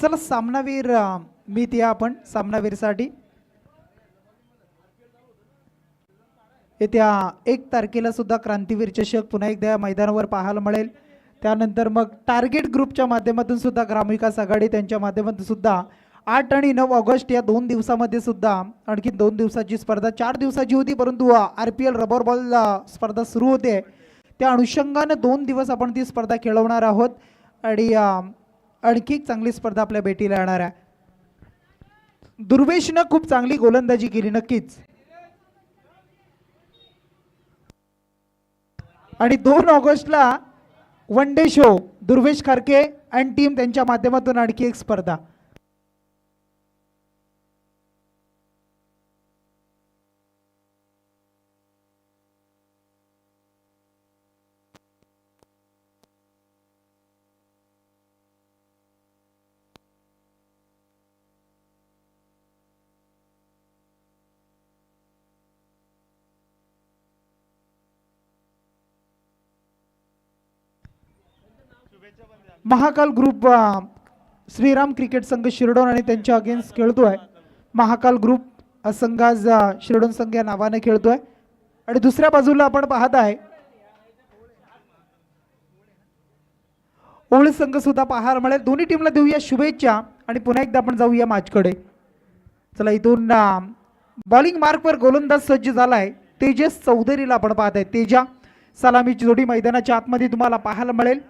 चला सामनावीर मीत या आपण सामनावीरसाठी येत्या 1 तारखेला सुद्धा क्रांतीवीर चषक पुन्हा एकदा मैदानावर पाहायला मिळेल। त्यानंतर मग टार्गेट ग्रुपच्या माध्यमातून सुद्धा ग्रामविकास आघाडी त्यांच्या माध्यमातून सुद्धा 8 आणि 9 ऑगस्ट या 2 दिवसामध्ये सुद्धा आणखी 2 दिवसाची स्पर्धा 4 दिवसाची होती, परंतु RPL रबर बॉल स्पर्धा सुरू होते त्या अनुषंगाने 2 दिवस आपण ती स्पर्धा खेळवणार आहोत आणि आणखी एक चांगली स्पर्धा आपल्या भेटीला येणार आहे। दुर्वेशने खूप चांगली गोलंदाजी केली नक्कीच आणि 2 ऑगस्टला वन डे शो दुर्वेश खारके आणि टीम त्यांच्या माध्यमातून आणखी एक स्पर्धा। महाकाल ग्रुप श्रीराम क्रिकेट संघ शिरडोन आणि त्यांच्या अगेन्स्ट खेळतोय। महाकाल ग्रुप संघ आज शिरडोन संघ या नावाने खेळतोय आणि दुसऱ्या बाजूला आपण पाहत आहे ओळ संघ सुद्धा पाहायला मिळेल। दोन्ही टीमला देऊया शुभेच्छा आणि पुन्हा एकदा आपण जाऊया मॅचकडे। चला इथून बॉलिंग मार्कवर गोलंदाज सज्ज झालाय तेजस चौधरीला आपण पाहत आहे। तेजा सलामीची जोडी मैदानाच्या आतमध्ये तुम्हाला पाहायला मिळेल।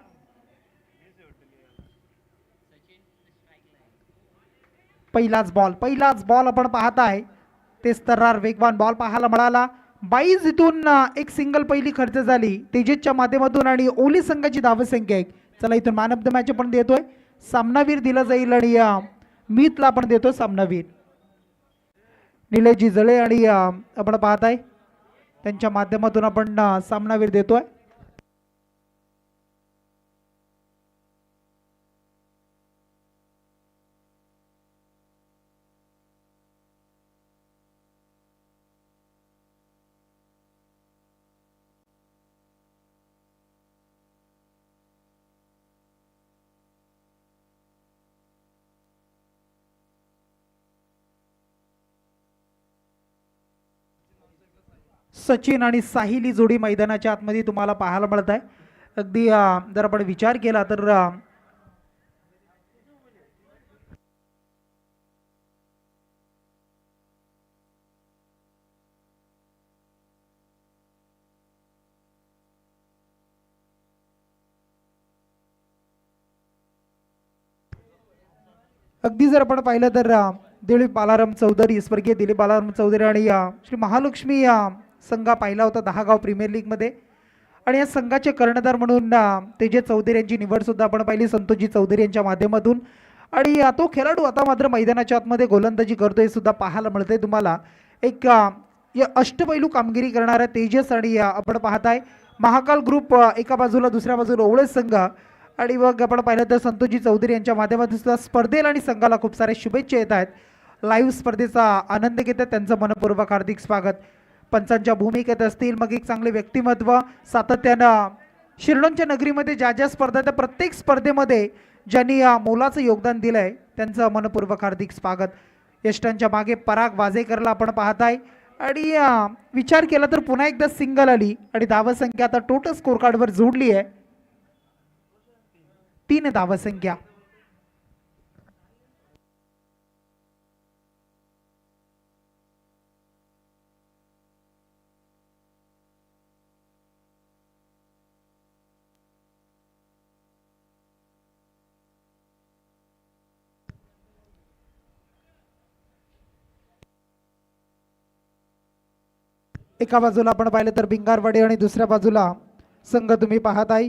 पहिलाच बॉल आपण पाहत आहे तेच तर्रार वेगवान बॉल पाहायला मिळाला। 22 इथून एक सिंगल पहिली खर्च झाली तेजसच्या माध्यमातून आणि ओली संघाची धावसंख्या 1। चला इथून मॅन ऑफ द मॅच आपण देतोय सामनावीर दिला जाईल आणि मीतला आपण देतो सामनावीर। निलेशजी जळे आणि आपण पाहत आहे त्यांच्या माध्यमातून आपण सामनावीर देतोय। सचिन आणि साहिल ही जोडी मैदानाच्या आतमध्ये तुम्हाला पाहायला मिळत आहे। अगदी जर आपण विचार केला तर अगदी जर आपण पाहिलं तर दिलीप बालाराम चौधरी स्वर्गीय दिलीप बालाराम चौधरी आणि श्री महालक्ष्मी संघ पाहिला होता 10 गाव प्रीमियर लीग मध्ये आणि या संघाचे कर्णधार म्हणून तेजस चौधरी यांची निवड सुद्धा आपण पाहिली संतोषजी चौधरी यांच्या माध्यमातून आणि तो खेळाडू आता मात्र मैदानाच्या आतमध्ये गोलंदाजी करतोय सुद्धा पाहायला मिळते तुम्हाला। एक अष्टपैलू कामगिरी करणारा तेजस आणि आपण पाहताय महाकाल ग्रुप एका बाजूला दुसऱ्या बाजूला ओळे संघ आणि मग आपण पाहिलं तर संतोषजी चौधरी यांच्या माध्यमातून सुद्धा स्पर्धेला आणि संघाला खूप सारे शुभेच्छा येत आहेत। लाईव्ह स्पर्धेचा आनंद घेतात त्यांचं मनपूर्वक हार्दिक स्वागत। पंचांच्या भूमिकेत असतील मग एक चांगले व्यक्तिमत्व सातत्यानं शिरडोनच्या नगरीमध्ये ज्या ज्या स्पर्धा त्या प्रत्येक स्पर्धेमध्ये ज्यांनी मोलाचं योगदान दिलंय त्यांचं मनपूर्वक हार्दिक स्वागत। यष्टांच्या मागे पराग वाजेकरला आपण पाहताय आणि विचार केला तर पुन्हा एकदा सिंगल आली आणि धावसंख्या आता टोटल स्कोर कार्डवर जोडली आहे 3 धावसंख्या। एका बाजूला आपण पाहिलं तर भिंगारवाडी आणि दुसऱ्या बाजूला संघ तुम्ही पाहत आहे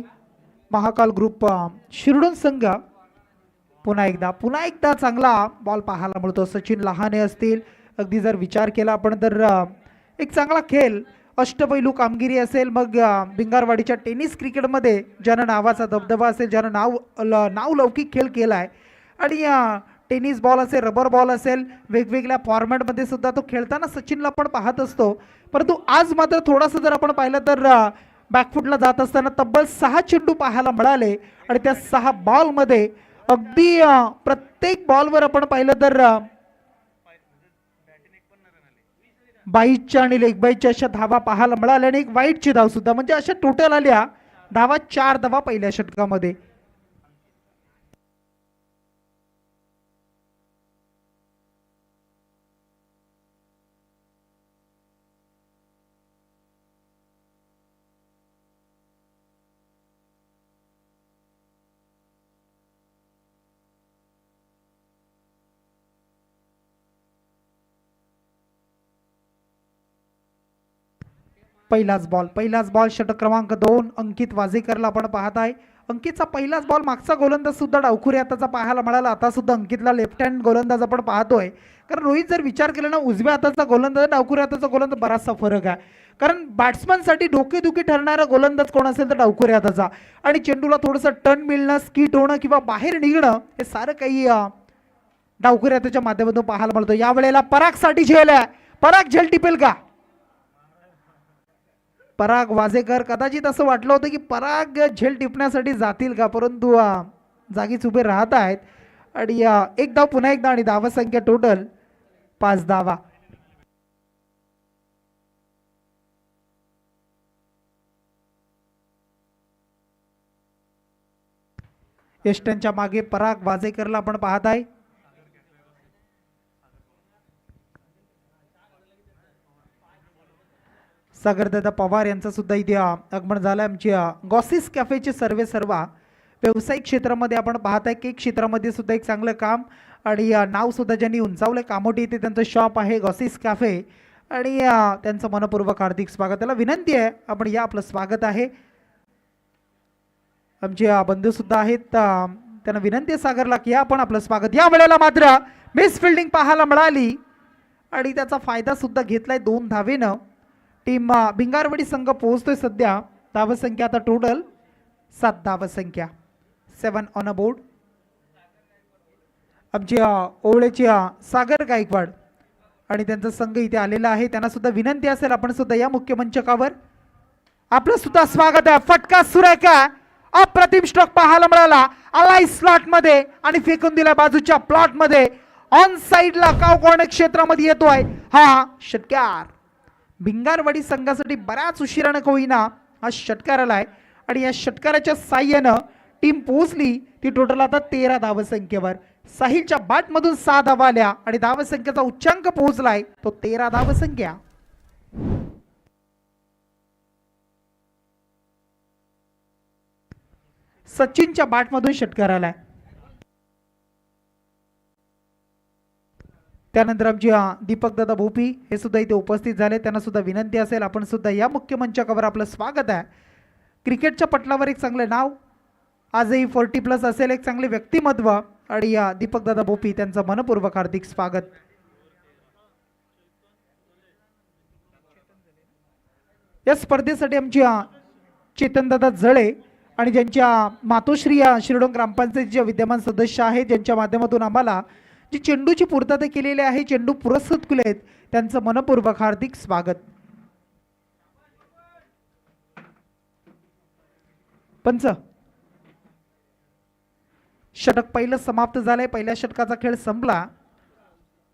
महाकाल ग्रुप शिरडोन संघ। पुन्हा एकदा चांगला बॉल पाहायला मिळतो सचिन लहाने असतील। अगदी जर विचार केला आपण तर एक चांगला खेळ अष्टपैलू कामगिरी असेल मग भिंगारवाडीच्या टेनिस क्रिकेटमध्ये ज्यानं नावाचा दबदबा असेल ज्यानं नावलौकिक खेळ केला आहे आणि टेनिस बॉल असेल रबर बॉल असेल वेगवेगळ्या फॉर्मॅटमध्ये सुद्धा तो खेळताना सचिनला आपण पाहत असतो। परंतु आज मात्र थोडासा जर आपण पाहिलं तर बॅकफुटला जात असताना तब्बल 6 चेंडू पाहायला मिळाले आणि त्या 6 बॉलमध्ये अगदी प्रत्येक बॉलवर आपण पाहिलं तर बाईटच्या आणि लेग बाईटच्या अशा धावा पाहायला मिळाल्या आणि एक वाईटची धाव सुद्धा, म्हणजे अशा टोटल आल्या धावा 4 धावा पहिल्या षटकामध्ये. पहिलाच बॉल षटक क्रमांक 2 अंकित वाजेकरला आपण पाहत आहे. अंकितचा पहिलाच बॉल मागचा गोलंदाज सुद्धा डावखुरी हाताचा पाहायला मिळाला. आता सुद्धा अंकितला लेफ्ट हँड गोलंदाज आपण पाहतोय, कारण रोहित जर विचार केला ना उजव्या हाताचा गोलंदाज डावखुरी हाताचा गोलंदाज बराचसा फरक आहे. कारण बॅट्समनसाठी डोकेदुखी ठरणारा गोलंदाज कोण असेल तर डावखुरी हाताचा, आणि चेंडूला थोडंसं टर्न मिळणं, स्किट होणं किंवा बाहेर निघणं हे सारं काही डावखुरी हाताच्या माध्यमातून पाहायला मिळतं. यावेळेला परागसाठी झेल आहे. पराग झेल टिपेल का? पराग वाजेकर, कदाचित असं वाटलं होतं की पराग झेल टिपण्यासाठी जातील का, परंतु जागीच उभे राहत आहेत. आणि एक धाव पुन्हा एकदा आणि धावा संख्या टोटल 5 धावा. यष्टनच्या मागे पराग वाजेकरला आपण पाहत आहे. सागरदादा पवार यांचा सुद्धा इथे आगमन झालं. आमच्या गॉसिस कॅफेचे सर्वेसर्वा व्यावसायिक क्षेत्रामध्ये आपण पाहत आहे, केक क्षेत्रामध्ये सुद्धा एक चांगलं काम आणि नाव सुद्धा ज्यांनी उंचावलं. कामोटी इथे त्यांचं शॉप आहे गॉसिस कॅफे, आणि त्यांचं मनपूर्वक हार्दिक स्वागत. त्याला विनंती आहे आपण या, आपलं स्वागत आहे. आमचे बंधू सुद्धा आहेत, त्यांना विनंती आहे सागरला की या आपण आपलं स्वागत. या वेळेला मात्र मिस फिल्डिंग पाहायला मिळाली आणि त्याचा फायदा सुद्धा घेतलाय 2 धावेनं. टीम भिंगारवाडी संघ पोहोचतोय सध्या. धावसंख्या आता टोटल 7 धावसंख्या, 7 ऑन अ बोर्ड. आमच्या ओवळेचे सागर गायकवाड आणि त्यांचा संघ इथे आलेला आहे. त्यांना सुद्धा विनंती असेल आपण सुद्धा या मुख्य मंचकावर. आपलं सुद्धा स्वागत आहे. फटका सुरेखा अप्रतिम स्ट्रोक पाहायला मिळाला. आलाय स्लॉट मध्ये आणि फेकून दिला बाजूच्या प्लॉट मध्ये. ऑन साइडला काव कॉर्नर क्षेत्रामध्ये येतोय हा षटकार. भिंगारवाडी संघासाठी बऱ्याच उशिरानं होईना हा षटकार आलाय आणि या षटकाराच्या साह्यानं टीम पोहोचली ती टोटल आता 13 धावसंख्येवर. साहिलच्या बॅटमधून 6 धावा आल्या आणि धावसंख्येचा उच्चांक पोहोचलाय तो 13 धावसंख्या. सचिनच्या बॅटमधून षटकार आलाय. त्यानंतर आमचे दीपक दादा भोपी हे सुद्धा इथे उपस्थित झाले. त्यांना सुद्धा विनंती असेल आपण सुद्धा या मुख्य मंचावर आपलं स्वागत आहे. क्रिकेटच्या पटलावर एक चांगलं नाव, आजही 40+ असेल, एक चांगले व्यक्तिमत्व आणि दीपक दादा भोपी त्यांचं मनपूर्वक हार्दिक स्वागत. या स्पर्धेसाठी आमची चेतनदादा जळे आणि ज्यांच्या मातोश्री शिरडोन ग्रामपंचायतीचे विद्यमान सदस्य आहेत, ज्यांच्या माध्यमातून आम्हाला जी चेंडूची पूर्तता केलेली आहे, चेंडू पुरस्कृत केले आहेत, त्यांचं मनपूर्वक हार्दिक स्वागत. पंच, षटक पहिलं समाप्त झालंय. पहिल्या षटकाचा खेळ संपला,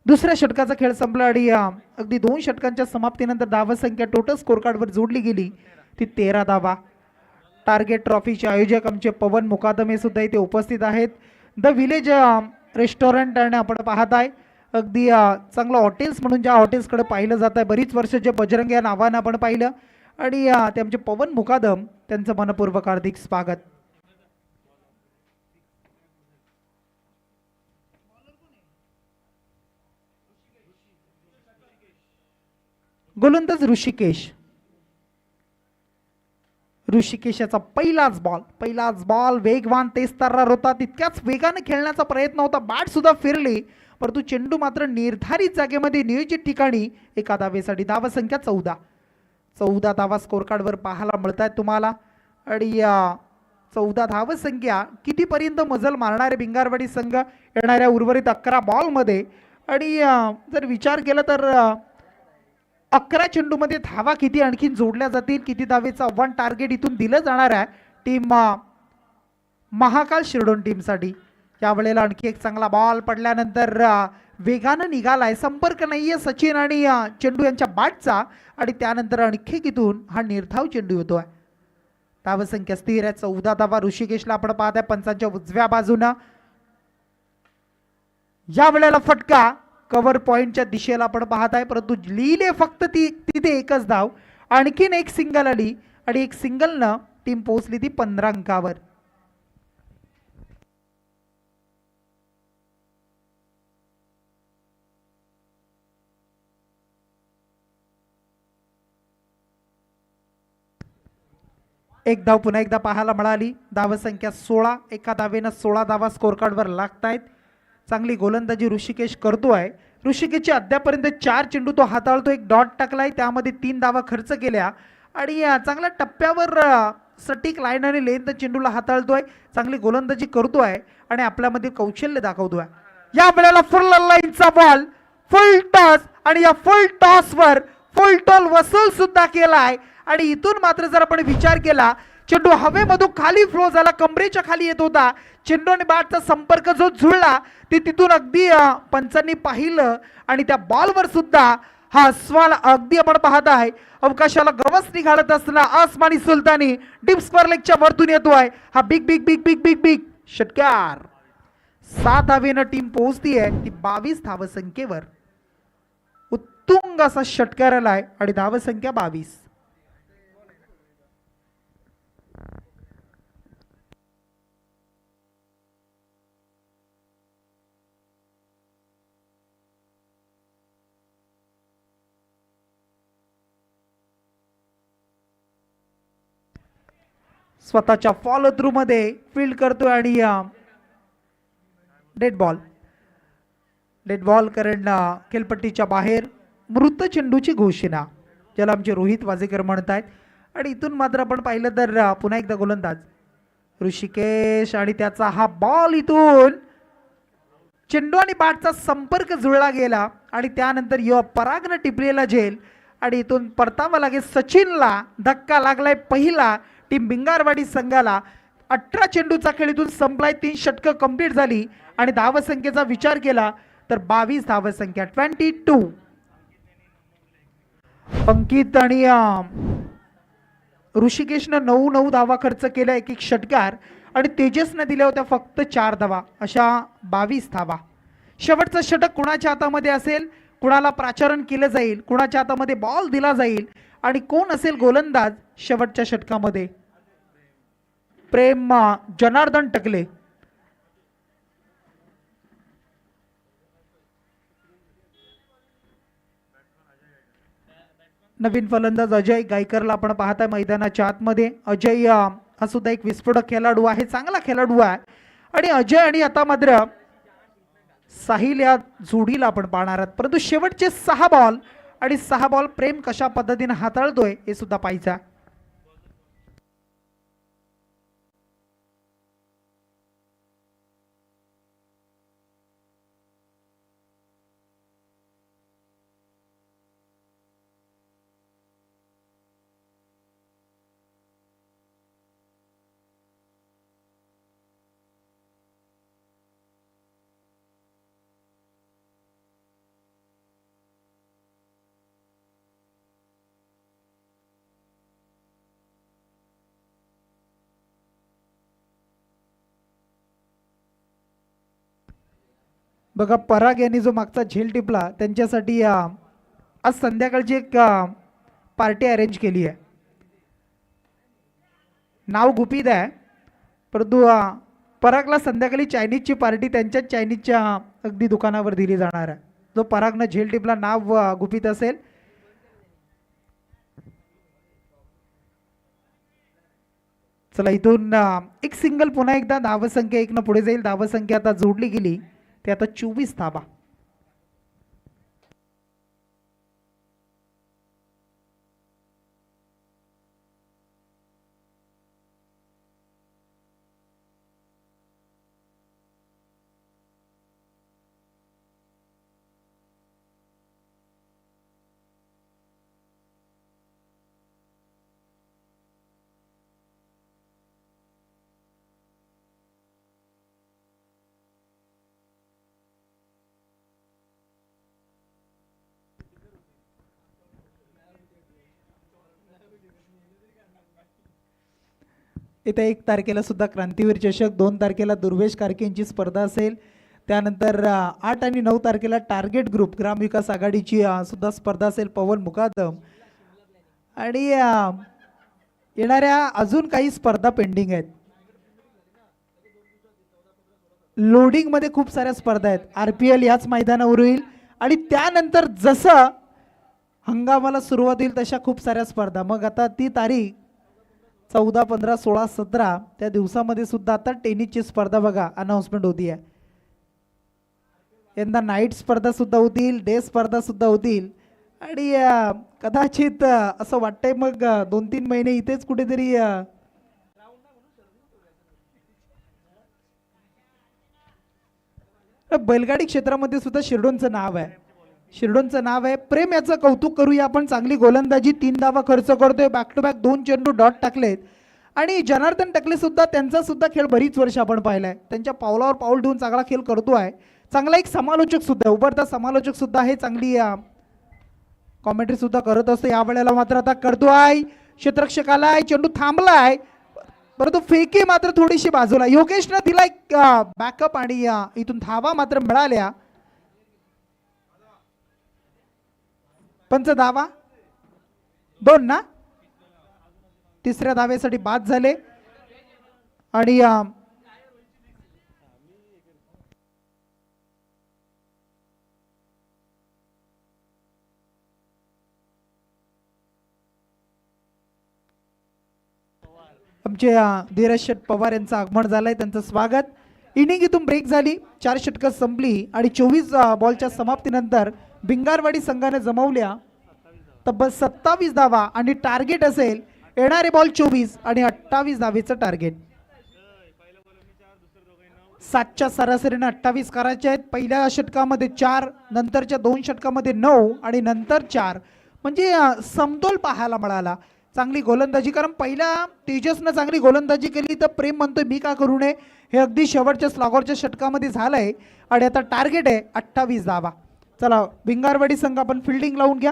दुसऱ्या षटकाचा खेळ संपला आणि अगदी 2 षटकांच्या समाप्तीनंतर धावसंख्या टोटल स्कोर कार्डवर जोडली गेली ती 13 धावा. टार्गेट ट्रॉफीचे आयोजक आमचे पवन मुकादमे सुद्धा इथे उपस्थित आहेत. द विलेज रेस्टॉरंट आणि आपण पाहत आहे अगदी चांगलं हॉटेल्स म्हणून ज्या हॉटेल्सकडे पाहिलं जात आहे, बरीच वर्ष जे बजरंग या नावानं आपण पाहिलं आणि ते आमचे पवन मुकादम त्यांचं मनपूर्वक हार्दिक स्वागत. गोलंदाज ऋषिकेशचा पहिलाच बॉल वेगवान तेज तर्रार होता. तितक्याच वेगाने खेळण्याचा प्रयत्न होता, बॅट सुद्धा फिरली, परंतु चेंडू मात्र निर्धारित जागेमध्ये नियोजित ठिकाणी एका धावेसाठी. धावसंख्या 14 धावा स्कोर कार्डवर पाहायला मिळतात तुम्हाला आणि 14 धावसंख्या कितीपर्यंत मजल मारणारे भिंगारवाडी संघ येणाऱ्या उर्वरित 11 बॉलमध्ये. आणि जर विचार केला तर 11 चेंडूमध्ये धावा किती आणखीन जोडल्या जातील, किती धावेचं आव्हान टार्गेट इथून दिलं जाणार आहे टीम महाकाल शिरडोन टीमसाठी. यावेळेला आणखी एक चांगला बॉल पडल्यानंतर वेगानं निघालाय, संपर्क नाहीये सचिन आणि चेंडू यांच्या बॅटचा आणि त्यानंतर आणखी इथून हा निर्धाव चेंडू होतोय. धावसंख्या स्थिर आहे 14 धावा. ऋषिकेशला आपण पाहताय पंचांच्या उजव्या बाजूनं. या वेळेला फटका कव्हर पॉइंटच्या दिशेला आपण पाहताय, परंतु लिहिले फक्त तिथे एकच धाव. आणखीन एक सिंगल आली आणि एक सिंगलनं टीम पोहोचली ती 15 अंकावर. एक धाव पुन्हा एकदा पाहायला मिळाली. धावसंख्या 16. एका धावेनं 16 धावा स्कोर कार्डवर लागतायत. चांगली गोलंदाजी ऋषिकेश करतोय. ऋषिकेशचे अद्यापर्यंत 4 चेंडू तो हाताळतो, एक डॉट टाकलाय, त्यामध्ये 3 धावा खर्च केल्या आणि चांगल्या टप्प्यावर सटीक लाईन आणि लेंथ चेंडूला हाताळतोय. चांगली गोलंदाजी करतोय आणि आपल्यामध्ये कौशल्य दाखवतोय. या वेळेला फुल लाईनचा बॉल, फुल टॉस आणि या फुल टॉसवर फुल टॉल वसूल सुद्धा केलाय आणि इथून मात्र जर आपण विचार केला, चेंडू हवेमधून खाली फ्लो झाला, कमरेच्या खाली येत होता. चेंडू आणि बॅटचा संपर्क जो जुळला ते तिथून अगदी पंचांनी पाहिलं आणि त्या बॉलवर सुद्धा हा स्वाल अगदी आपण पाहत आहे अवकाशाला गवसणी घालत असताना आसमानी सुलतानी डीप स्क्वेअर लेगच्या वरतून येतोय हा big big big big big big षटकार. 7 धावेनं टीम पोहोचतीये ती 22 धावसंख्येवर. उत्तुंग असा षटकार आलाय आणि धावसंख्या 22. स्वतःच्या फॉलो थ्रू मध्ये फील्ड करतोय आणि डेड बॉल कारण खेळपट्टीच्या बाहेर मृत चेंडूची घोषणा, ज्याला आमचे रोहित वाजेकर म्हणतायत. आणि इथून मात्र आपण पाहिलं तर पुन्हा एकदा गोलंदाज ऋषिकेश आणि त्याचा हा बॉल इथून चेंडू आणि बॅटचा संपर्क जुळला गेला आणि त्यानंतर परागनं टिपलेला झेल आणि इथून परतावा लागेल. सचिनला धक्का लागलाय पहिला टीम भिंगारवाडी संघाला. 18 चेंडूचा खेळ इथून संपलाय, 3 षटकं कंप्लीट झाली आणि धावसंख्येचा विचार केला तर 22 धावसंख्या 22. अंकित आणि ऋषिकेशनं 9 धावा खर्च केल्या, एक षटकार आणि तेजसनं दिल्या होत्या फक्त 4 धावा, अशा 22 धावा. शेवटचं षटक कुणाच्या हातामध्ये असेल, कुणाला प्राचारण केलं जाईल, कुणाच्या हातामध्ये बॉल दिला जाईल आणि कोण असेल गोलंदाज शेवटच्या षटकामध्ये. प्रेम जनार्दन टकले. नवीन फलंदाज अजय गायकरला आपण पाहताय मैदानाच्या आतमध्ये. अजय हा सुद्धा एक विस्फोटक खेळाडू आहे, चांगला खेळाडू आहे आणि अजय आणि आता मात्र साहिल या जोडीला आपण पाहणार आहात. परंतु शेवटचे 6 बॉल आणि 6 बॉल प्रेम कशा पद्धतीने हाताळतोय हे सुद्धा पाहायचं. बघा पराग यांनी जो मागचा झेल टिपला त्यांच्यासाठी आज संध्याकाळची एक पार्टी अरेंज केली आहे. नाव गुपित आहे, परंतु परागला संध्याकाळी चायनीजची पार्टी त्यांच्याच चायनीजच्या अगदी दुकानावर दिली जाणार आहे. जो परागनं झेल टिपला नाव गुपित असेल. चला इथून एक सिंगल पुन्हा एकदा धावसंख्या 1 न पुढे जाईल. धावसंख्या आता जोडली गेली ते आता 24 धावा. येत्या 1 तारखेला सुद्धा क्रांतीवीर चषक, 2 तारखेला दुर्वेश कार्के यांची स्पर्धा असेल. त्यानंतर 8 आणि 9 तारखेला टार्गेट ग्रुप ग्रामविकास आघाडीची सुद्धा स्पर्धा असेल पवन मुकादम. आणि येणाऱ्या अजून काही स्पर्धा पेंडिंग आहेत. लोडिंग मध्ये खूप साऱ्या स्पर्धा आहेत. RPL याच मैदानावर होईल आणि त्यानंतर जसं हंगामाला सुरुवात होईल तशा खूप साऱ्या स्पर्धा. मग आता ती तारीख 14, 15, 16, 17 त्या दिवसामध्ये सुद्धा आता टेनिसची स्पर्धा बघा अनाउन्समेंट होती आहे. यंदा नाईट स्पर्धा सुद्धा होतील, डे स्पर्धा सुद्धा होतील. आणि कदाचित असं वाटतंय मग 2-3 महिने इथेच कुठेतरी बैलगाडी क्षेत्रामध्ये सुद्धा शिरडोनचं नाव आहे. शिरडोनचं नाव आहे. प्रेम याचं कौतुक करूया आपण. चांगली गोलंदाजी, 3 धावा खर्च करतोय, बॅक टू बॅक 2 चेंडू डॉट टाकलेत. आणि जनार्दन टकले सुद्धा त्यांचा सुद्धा खेळ बरीच वर्ष आपण पाहिलाय. त्यांच्या पावलावर पाऊल ठेवून चांगला खेळ करतोय. चांगला एक समालोचक सुद्धा, उभरता समालोचक सुद्धा आहे. चांगली कॉमेंट्री सुद्धा करत असतो. या वेळेला मात्र आता करतोय क्षेत्ररक्षकाला, चेंडू थांबलाय परंतु फेकी मात्र थोडीशी बाजूला. योगेशनं दिला एक बॅकअप आणि इथून धावा मात्र मिळाल्या. पंच धावा 2 ना, तिसऱ्या धावेसाठी बाद झाले. आणि आमचे धीरज शेठ पवार यांचं आगमन झालंय, त्यांचं स्वागत. इनिंग इथून ब्रेक झाली, 4 षटकं संपली आणि 24 बॉलच्या समाप्तीनंतर भिंगारवाडी संघाने जमवल्या तब्बल 27 धावा आणि टार्गेट असेल येणारे बॉल 24 आणि 28 धावेचं टार्गेट. 7च्या सरासरीने 28 करायचे आहेत. पहिल्या षटकामध्ये 4, नंतरच्या 2 षटकामध्ये 9 आणि नंतर 4, म्हणजे समतोल पाहायला मिळाला. चांगली गोलंदाजी, कारण पहिल्या तेजसनं चांगली गोलंदाजी केली तर प्रेम म्हणतोय मी का करू नये, हे अगदी शेवटच्या स्लॉगरच्या षटकामध्ये झालंय. आणि आता टार्गेट आहे 28 धावा. चला भिंगारवाडी संघ आपण फिल्डिंग लावून घ्या.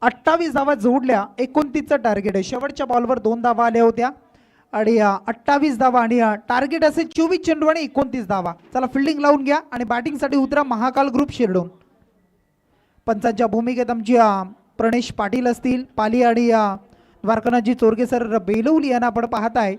अठ्ठावीस धावा जोडल्या, 29चं टार्गेट आहे. शेवटच्या बॉलवर 2 धावा आल्या होत्या आणि 28 धावा आणि टार्गेट असेल 24 चेंडू आणि 29 धावा. चला फिल्डिंग लावून घ्या आणि बॅटिंगसाठी उतरा महाकाल ग्रुप शिरडोन. पंचांच्या भूमिकेत आमची प्रणेश पाटील असतील, पाली आणि द्वारकानाथजी चोरगे सर बेलवली यांना आपण पाहताय.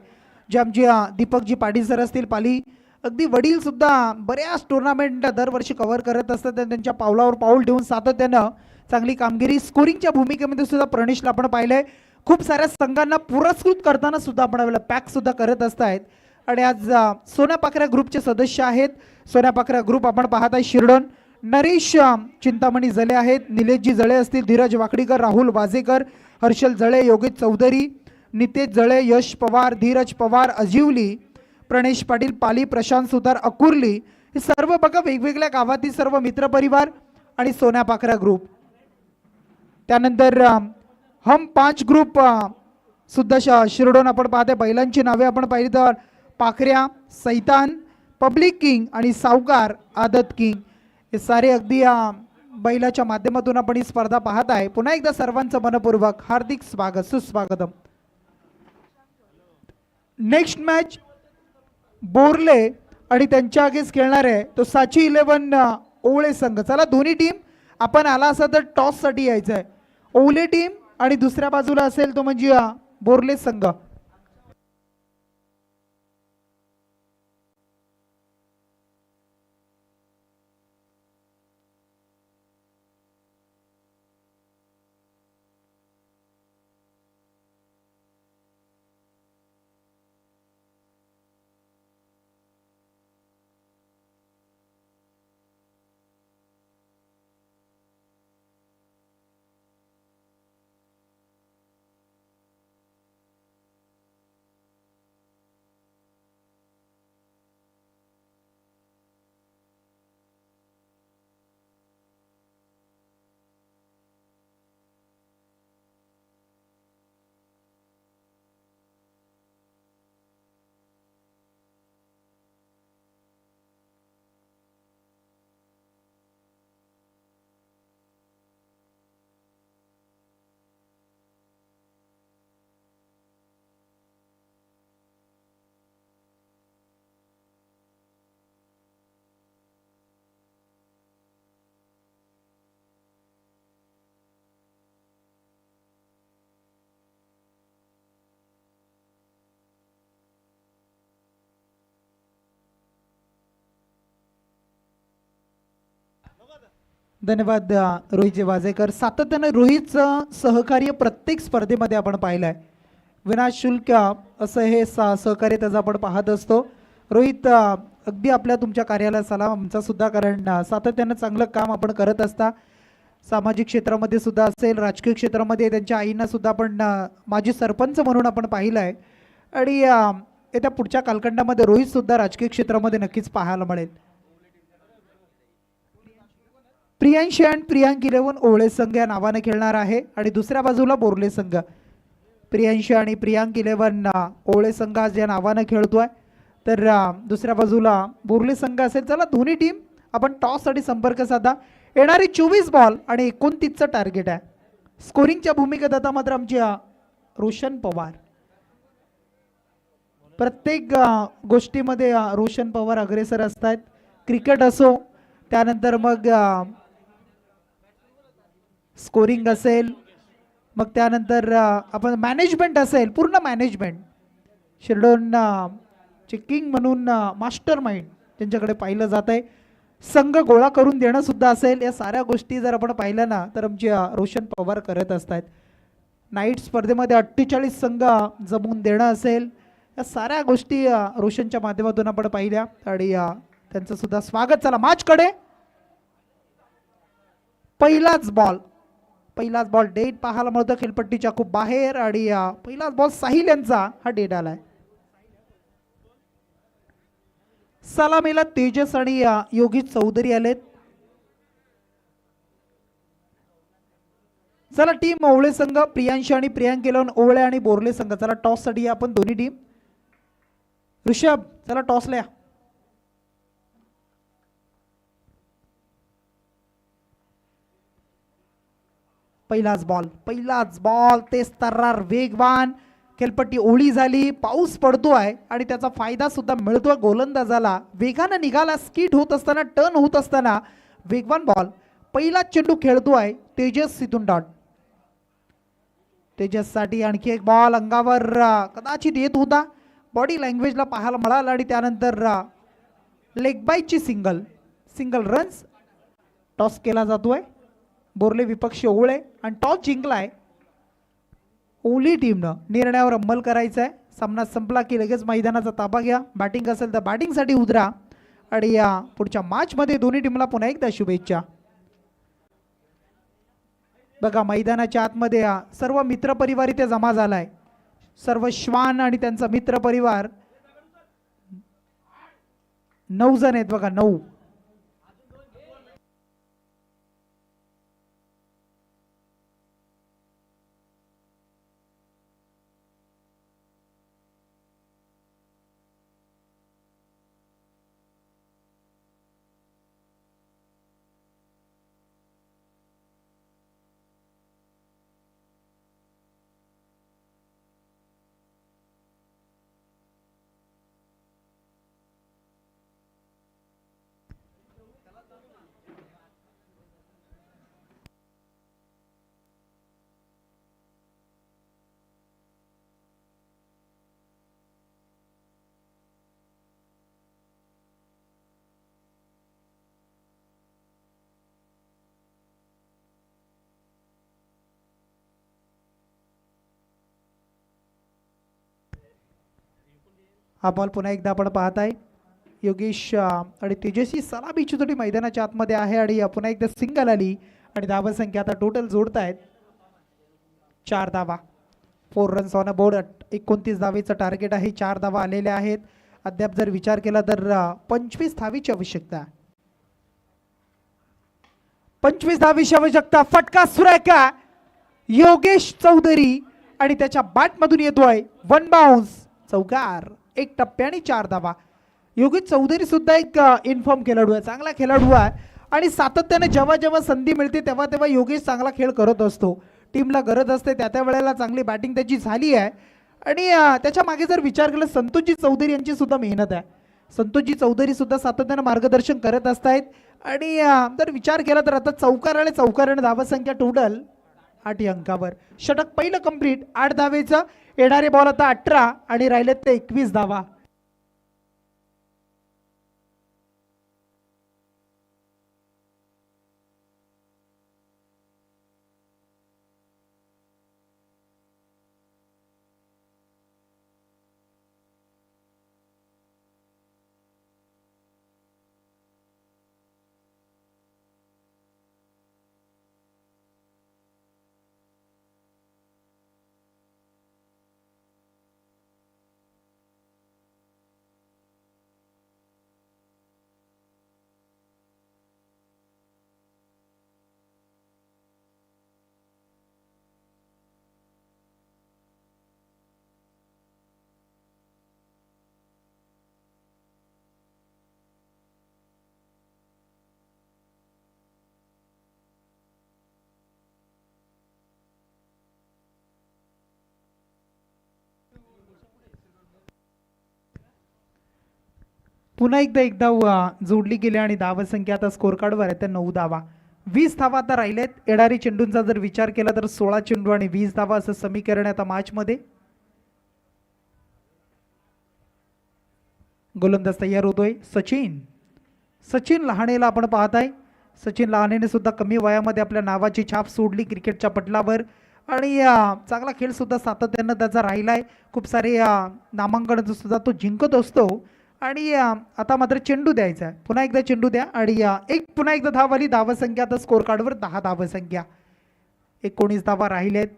जे आमचे दीपकजी पाटील सर असतील पाली, अगदी वडील सुद्धा बऱ्याच टुर्नामेंट दरवर्षी कव्हर करत असतात. त्यांच्या पावलावर पाऊल ठेवून सातत्यानं चांगली कामगिरी. स्कोरिंगच्या भूमिकेमध्ये सुद्धा प्रणेशला आपण पाहिलंय. खूप साऱ्या संघांना पुरस्कृत करताना सुद्धा आपण पॅक सुद्धा करत असतायत. आणि आज सोन्या पाखऱ्या ग्रुपचे सदस्य आहेत. सोन्या पाखऱ्या ग्रुप आपण पाहत आहे शिरडोन. नरेश चिंतामणी जळे आहेत, निलेशजी जळे असतील, धीरज वाकडीकर, राहुल वाजेकर, हर्षल जळे, योगेश चौधरी, नितेश जळे, यश पवार, धीरज पवार, अजिवली, प्रणेश पाटील पाली, प्रशांत सुतार अकुर्ली, हे सर्व बघा वेगवेगळ्या गावातील सर्व मित्रपरिवार आणि सोन्या पाखऱ्या ग्रुप. त्यानंतर हम 5 ग्रुप सुद्धा शिरडोन आपण पाहते. बैलांची नावे आपण पाहिली तर पाखऱ्या, सैतान, पब्लिक किंग आणि सावकार आदत किंग, हे सारे अगदी बैलाच्या माध्यमातून आपण ही स्पर्धा पाहत आहे. पुन्हा एकदा सर्वांचं मनपूर्वक हार्दिक स्वागत, सुस्वागतम. नेक्स्ट मॅच बोरले आणि त्यांच्या अगेन्स्ट खेळणार आहे तो साची 11 ओवळे संघ. चला दोन्ही टीम आपण आला असा तर टॉस साठी यायचं आहे. ओवले टीम आणि दुसऱ्या बाजूला असेल तो म्हणजे बोरले संघ. धन्यवाद रोहितजी वाजेकर. सातत्याने रोहितचं सहकार्य प्रत्येक स्पर्धेमध्ये आपण पाहिलं आहे. विनाशुल्क असं हे सहकार्य त्याचं आपण पाहत असतो. रोहित अगदी आपल्या तुमच्या कार्याला सलाम आमचा सुद्धा, कारण सातत्यानं चांगलं काम आपण करत असता. सामाजिक क्षेत्रामध्ये सुद्धा असेल, राजकीय क्षेत्रामध्ये त्यांच्या आईंना सुद्धा आपण माजी सरपंच म्हणून आपण पाहिलं आहे. आणि येत्या पुढच्या कालखंडामध्ये रोहित सुद्धा राजकीय क्षेत्रामध्ये नक्कीच पाहायला मिळेल. प्रियांशी अँड प्रियांक 11 ओवळे संघ या नावाने खेळणार आहे आणि दुसऱ्या बाजूला बोर्ले संघ. प्रियांशी आणि प्रियांक 11 ओवळे संघ आज या नावाने खेळतोय, तर दुसऱ्या बाजूला बोर्ले संघ असेल. चला दोन्ही टीम आपण टॉससाठी संपर्क साधा. येणारी 24 बॉल आणि 29चं टार्गेट आहे. स्कोरिंगच्या भूमिकेत आता मात्र आमची रोशन पवार. प्रत्येक गोष्टीमध्ये रोशन पवार अग्रेसर असतात. क्रिकेट असो, त्यानंतर मग स्कोरिंग असेल, मग त्यानंतर आपण मॅनेजमेंट असेल, पूर्ण मॅनेजमेंट. शिरडोन किंग म्हणून मास्टर माइंड त्यांच्याकडे पाहिलं जात आहे. संघ गोळा करून देणं सुद्धा असेल, या साऱ्या गोष्टी जर आपण पाहिल्या ना तर आमची रोशन पवार करत असतात. नाईट स्पर्धेमध्ये 48 संघ जमवून देणं असेल, या साऱ्या गोष्टी रोशनच्या माध्यमातून आपण पाहिल्या आणि त्यांचं सुद्धा स्वागत. चला मॅचकडे. पहिलाच बॉल डेट पाहायला मिळतो खेळपट्टीच्या खूप बाहेर आणि पहिलाच बॉल साहिल यांचा हा डेट आलाय. सलामीला तेजस आणि योगेश चौधरी आलेत. चला टीम ओवळे संघ, प्रियांशी आणि प्रियांक 11 ओवळे आणि बोर्ले संघ. चला टॉस साठी आपण दोन्ही टीम. ऋषभ चला टॉसला या. पहिलाच बॉल तेज तर्रार वेगवान. खेळपट्टी ओळी झाली, पाऊस पडतोय आणि त्याचा फायदा सुद्धा मिळतोय गोलंदाजाला. वेगानं निघाला, स्किट होत असताना, टर्न होत असताना वेगवान बॉल. पहिला चेंडू खेळतोय तेजस इथून डॉट. तेजस साठी आणखी एक बॉल अंगावर कदाचित येत होता, बॉडी लँग्वेजला पाहायला मिळाला आणि त्यानंतर लेग बायची सिंगल रन्स. टॉस केला जातोय. बोर्ले विपक्षी ओवळे आणि टॉस जिंकलाय ओली टीमनं. निर्णयावर अंमल करायचा आहे. सामना संपला की लगेच मैदानाचा ताबा घ्या. बॅटिंग असेल तर बॅटिंगसाठी उतरा आणि या पुढच्या मॅचमध्ये दोन्ही टीमला पुन्हा एकदा शुभेच्छा. बघा मैदानाच्या आतमध्ये सर्व मित्रपरिवार इथे जमा झालाय. सर्व श्वान आणि त्यांचा मित्रपरिवार 9 जण आहेत बघा, 9. हा बॉल पुन्हा एकदा आपण पाहत आहे. योगेश आणि तेजस्वी सलामीची जोडी मैदानाच्या आतमध्ये आहे आणि पुन्हा एकदा सिंगल आली आणि धावा संख्या आता टोटल जोडतायत 4 धावा. 4 रन्स ऑन अ बोर्ड. 29 धावेचं टार्गेट आहे. 4 धावा आलेल्या आहेत. अद्याप जर विचार केला तर 25 धावीची आवश्यकता. 25 धावीची आवश्यकता. फटका सुरेखा योगेश चौधरी आणि त्याच्या बॅटमधून येतोय वन बाउन्स चौकार. 1 टप्प्याने 4 धावा. योगेश चौधरी सुद्धा एक इन्फॉर्म खेळाडू आहे, चांगला खेळाडू आहे आणि सातत्याने जेव्हा जेव्हा संधी मिळते तेव्हा तेव्हा योगेश चांगला खेळ करत असतो. टीमला गरज असते त्या वेळेला चांगली बॅटिंग त्याची झाली आहे आणि त्याच्या मागे जर विचार केला संतोषजी चौधरी यांची सुद्धा मेहनत आहे. संतोषजी चौधरी सुद्धा सातत्याने मार्गदर्शन करत असतात आणि जर विचार केला तर आता चौकाराने धावा संख्या टोटल 8 अंकावर. षटक पहिलं कंप्लीट. 8 धावेचं. येणारे बॉल आता 18 आणि राहिलेत ते 21 धावा. पुन्हा एक धाव जोडली गेली आणि धावसंख्या आता स्कोर कार्डवर आहे त्या 9 धावा. 20 धावा आता राहिलेत. येणारी चेंडूंचा जर विचार केला तर 16 चेंडू आणि 20 धावा असं समीकरण आता मॅच मध्ये. गोलंदाज तयार होतोय सचिन लहानेला आपण पाहताय. सचिन लहानेने सुद्धा कमी वयामध्ये आपल्या नावाची छाप सोडली क्रिकेटच्या पटलावर आणि चांगला खेळ सुद्धा सातत्यानं त्याचा राहिलाय. खूप सारे नामांकन सुद्धा तो जिंकत असतो आणि आता मात्र चेंडू द्यायचा आहे. पुन्हा एकदा चेंडू द्या आणि पुन्हा एकदा धाव आली. धावसंख्या आता स्कोर कार्डवर 10 धावसंख्या. 19 धावा राहिलेत.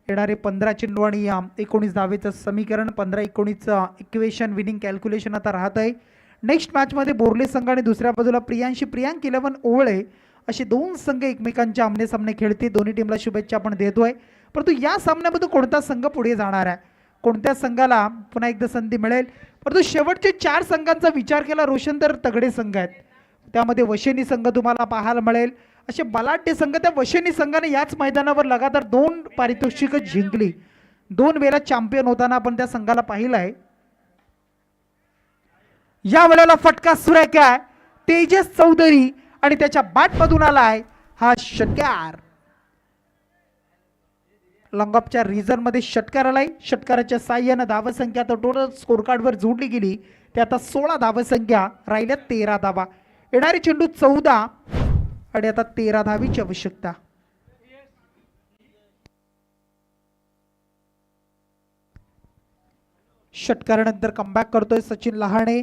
येणारे 15 चेंडू आणि 19 धावेचं समीकरण 15-19 इक्वेशन विनिंग कॅल्क्युलेशन आता राहत आहे. नेक्स्ट मॅचमध्ये बोर्ले संघ आणि दुसऱ्या बाजूला प्रियांक 11 ओवळे असे दोन संघ एकमेकांचे आमने सामने खेळतील. दोन्ही टीमला शुभेच्छा आपण देतोय. परंतु या सामन्यामध्ये कोणता संघ पुढे जाणार आहे, कोणत्या संघाला पुन्हा एकदा संधी मिळेल. परंतु शेवटचे 4 संघांचा विचार केला रोशन तर तगडे संघ आहेत. त्यामध्ये वशेनी संघ तुम्हाला पाहायला मिळेल. असे बलाढ्य संघ. त्या वशेनी संघाने याच मैदानावर लगातार 2 पारितोषिकं जिंकली. 2 वेळा चॅम्पियन होताना आपण त्या संघाला पाहिलंय. या वेळेला फटका सुरेख आहे. तेजस चौधरी आणि त्याच्या बॅटमधून आलाय हा षटकार. लॉंगऑफच्या रिझन मध्ये षटकार आलाय. षटकाराच्या साह्यानं धावसंख्या आता टोटल स्कोर कार्डवर जोडली गेली. ते आता 16 धावसंख्या राहिल्या 13 धावा. येणारे चेंडू 14 आणि आता 13 धावीची आवश्यकता. षटकारानंतर कमबॅक करतोय सचिन लहाने.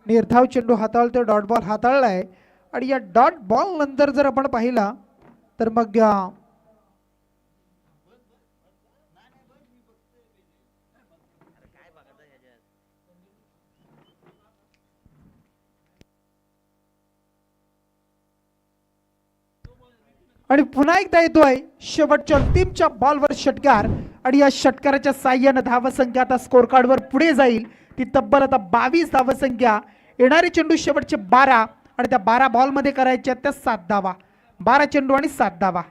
निर्धाव चेंडू हाताळतोय. डॉट बॉल हाताळलाय आणि या डॉट बॉल नंतर जर आपण पाहिला तर मग आणि पुन्हा एकदा येतोय शेवटच्या टीमच्या बॉलवर षटकार आणि या षटकाराच्या साह्यानं धावसंख्या आता स्कोर कार्डवर पुढे जाईल. ती तब्बल आता 22 धावसंख्या. येणारे चेंडू शेवटचे 12 आणि त्या 12 बॉलमध्ये करायच्या त्या 7 धावा. 12 चेंडू आणि 7 धावा.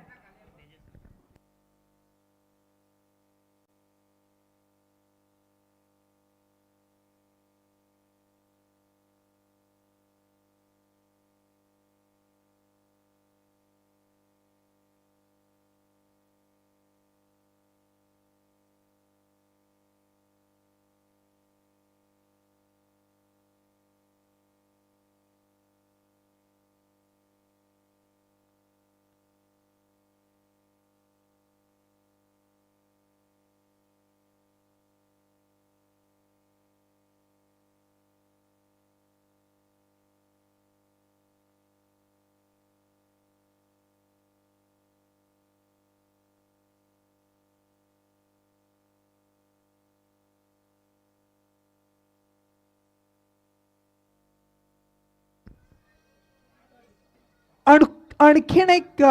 आणखीन एक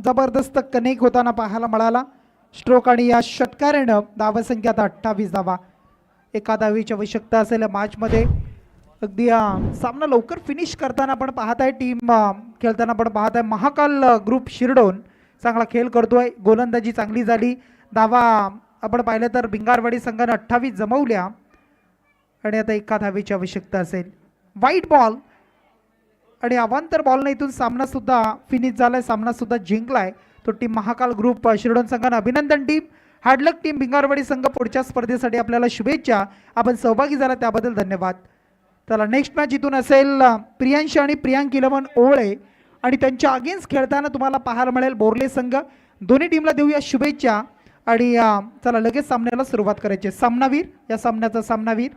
जबरदस्त कनेक्ट होताना पाहायला मिळाला. स्ट्रोक आणि या षटकारानं धावसंख्या आता 28 धावा. एका धावीची आवश्यकता असेल मॅच मध्ये. अगदी सामना लवकर फिनिश करताना आपण पाहत आहे. टीम खेळताना आपण पाहत आहे. महाकाल ग्रुप शिरडोन चांगला खेळ करतोय. गोलंदाजी चांगली झाली. धावा आपण पाहिलं तर भिंगारवाडी संघाने 28 जमवल्या आणि आता एका धावीची आवश्यकता असेल. वाईट बॉल आणि अवांतर बॉलने इथून सामना सुद्धा फिनिश झालाय. सामना सुद्धा जिंकलाय तो टीम महाकाल ग्रुप शिरडोन संघाने. अभिनंदन टीम. हार्डलक टीम भिंगारवाडी संघ. पुढच्या स्पर्धेसाठी आपल्याला शुभेच्छा. आपण सहभागी झाला त्याबद्दल धन्यवाद. चला नेक्स्ट मॅच इथून असेल प्रियांश आणि प्रियांक 11 ओवळे आणि त्यांच्या अगेन्स्ट खेळताना तुम्हाला पाहायला मिळेल बोर्ले संघ. दोन्ही टीमला देऊया शुभेच्छा आणि चला लगेच सामन्याला सुरुवात करायची. सामनावीर या सामन्याचा सामनावीर